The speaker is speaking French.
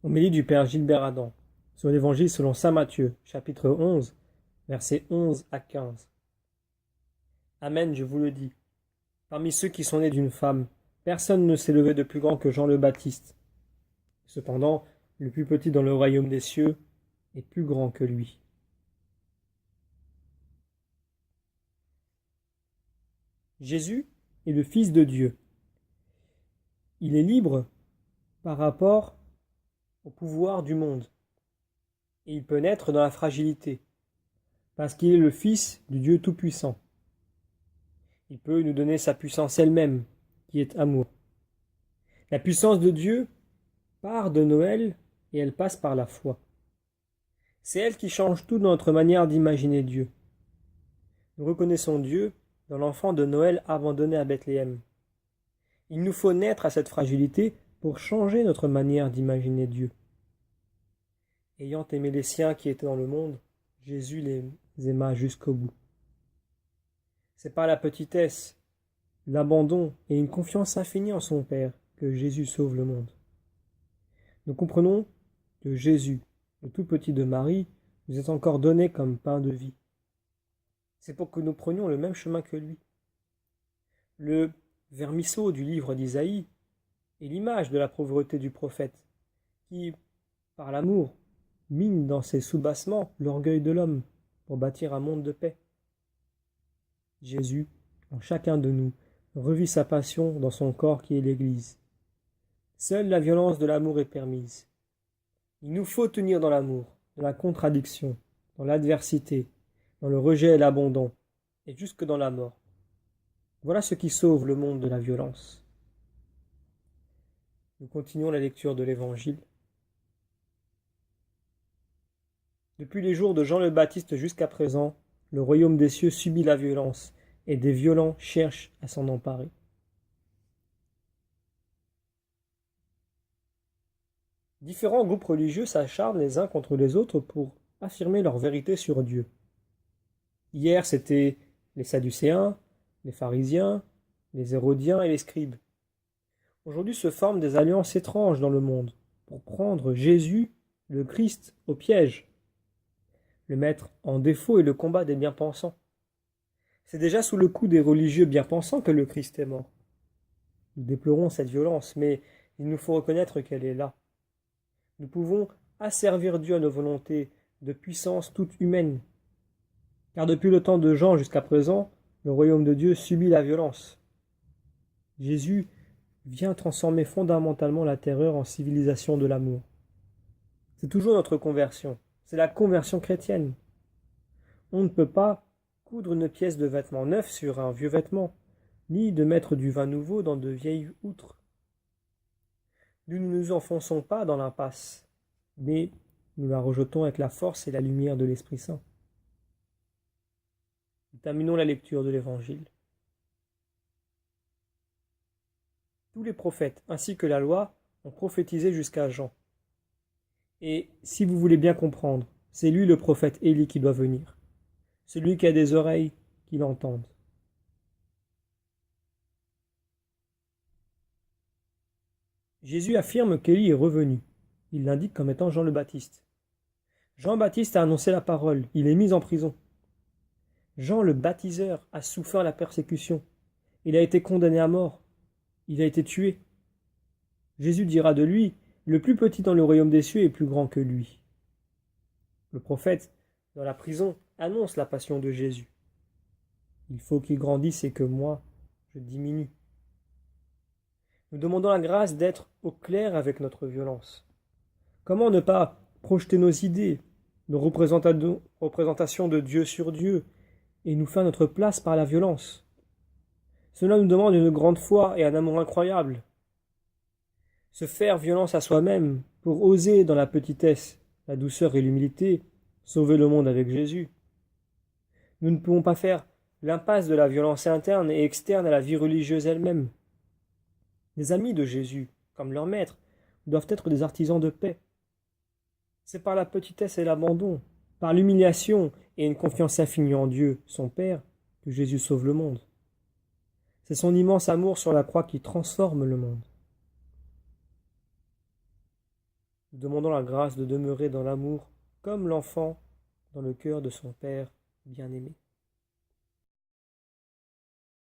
Homélie du Père Gilbert Adam, sur l'Évangile selon saint Matthieu, chapitre 11, versets 11 à 15. Amen, je vous le dis. Parmi ceux qui sont nés d'une femme, personne ne s'est levé de plus grand que Jean le Baptiste. Cependant, le plus petit dans le royaume des cieux est plus grand que lui. Jésus est le Fils de Dieu. Il est libre par rapport au pouvoir du monde. Et il peut naître dans la fragilité, parce qu'il est le Fils du Dieu Tout-Puissant. Il peut nous donner sa puissance elle-même, qui est amour. La puissance de Dieu part de Noël et elle passe par la foi. C'est elle qui change tout dans notre manière d'imaginer Dieu. Nous reconnaissons Dieu dans l'enfant de Noël abandonné à Bethléem. Il nous faut naître à cette fragilité pour changer notre manière d'imaginer Dieu. Ayant aimé les siens qui étaient dans le monde, Jésus les aima jusqu'au bout. C'est par la petitesse, l'abandon et une confiance infinie en son Père que Jésus sauve le monde. Nous comprenons que Jésus, le tout petit de Marie, nous est encore donné comme pain de vie. C'est pour que nous prenions le même chemin que lui. Le vermisseau du livre d'Isaïe est l'image de la pauvreté du prophète, qui, par l'amour, mine dans ses soubassements l'orgueil de l'homme pour bâtir un monde de paix. Jésus, en chacun de nous, revit sa passion dans son corps qui est l'Église. Seule la violence de l'amour est permise. Il nous faut tenir dans l'amour, dans la contradiction, dans l'adversité, dans le rejet et l'abandon, et jusque dans la mort. Voilà ce qui sauve le monde de la violence. Nous continuons la lecture de l'Évangile. Depuis les jours de Jean le Baptiste jusqu'à présent, le royaume des cieux subit la violence, et des violents cherchent à s'en emparer. Différents groupes religieux s'acharnent les uns contre les autres pour affirmer leur vérité sur Dieu. Hier, c'était les Sadducéens, les pharisiens, les hérodiens et les scribes. Aujourd'hui se forment des alliances étranges dans le monde pour prendre Jésus, le Christ, au piège, le mettre en défaut et le combat des bien-pensants. C'est déjà sous le coup des religieux bien-pensants que le Christ est mort. Nous déplorons cette violence, mais il nous faut reconnaître qu'elle est là. Nous pouvons asservir Dieu à nos volontés de puissance toute humaine, car depuis le temps de Jean jusqu'à présent, le royaume de Dieu subit la violence. Jésus vient transformer fondamentalement la terreur en civilisation de l'amour. C'est toujours notre conversion, c'est la conversion chrétienne. On ne peut pas coudre une pièce de vêtement neuf sur un vieux vêtement, ni de mettre du vin nouveau dans de vieilles outres. Nous ne nous enfonçons pas dans l'impasse, mais nous la rejetons avec la force et la lumière de l'Esprit Saint. Nous terminons la lecture de l'Évangile. Tous les prophètes, ainsi que la loi, ont prophétisé jusqu'à Jean. Et si vous voulez bien comprendre, c'est lui le prophète Élie qui doit venir. Celui qui a des oreilles, qui l'entendent. Jésus affirme qu'Élie est revenu. Il l'indique comme étant Jean le Baptiste. Jean-Baptiste a annoncé la parole, il est mis en prison. Jean le baptiseur a souffert la persécution. Il a été condamné à mort. Il a été tué. Jésus dira de lui, le plus petit dans le royaume des cieux est plus grand que lui. Le prophète, dans la prison, annonce la passion de Jésus. Il faut qu'il grandisse et que moi, je diminue. Nous demandons la grâce d'être au clair avec notre violence. Comment ne pas projeter nos idées, nos représentations de Dieu sur Dieu, et nous faire notre place par la violence? Cela nous demande une grande foi et un amour incroyable. Se faire violence à soi-même pour oser dans la petitesse, la douceur et l'humilité, sauver le monde avec Jésus. Nous ne pouvons pas faire l'impasse de la violence interne et externe à la vie religieuse elle-même. Les amis de Jésus, comme leur maître, doivent être des artisans de paix. C'est par la petitesse et l'abandon, par l'humiliation et une confiance infinie en Dieu, son Père, que Jésus sauve le monde. C'est son immense amour sur la croix qui transforme le monde. nous demandons la grâce de demeurer dans l'amour comme l'enfant dans le cœur de son Père bien-aimé.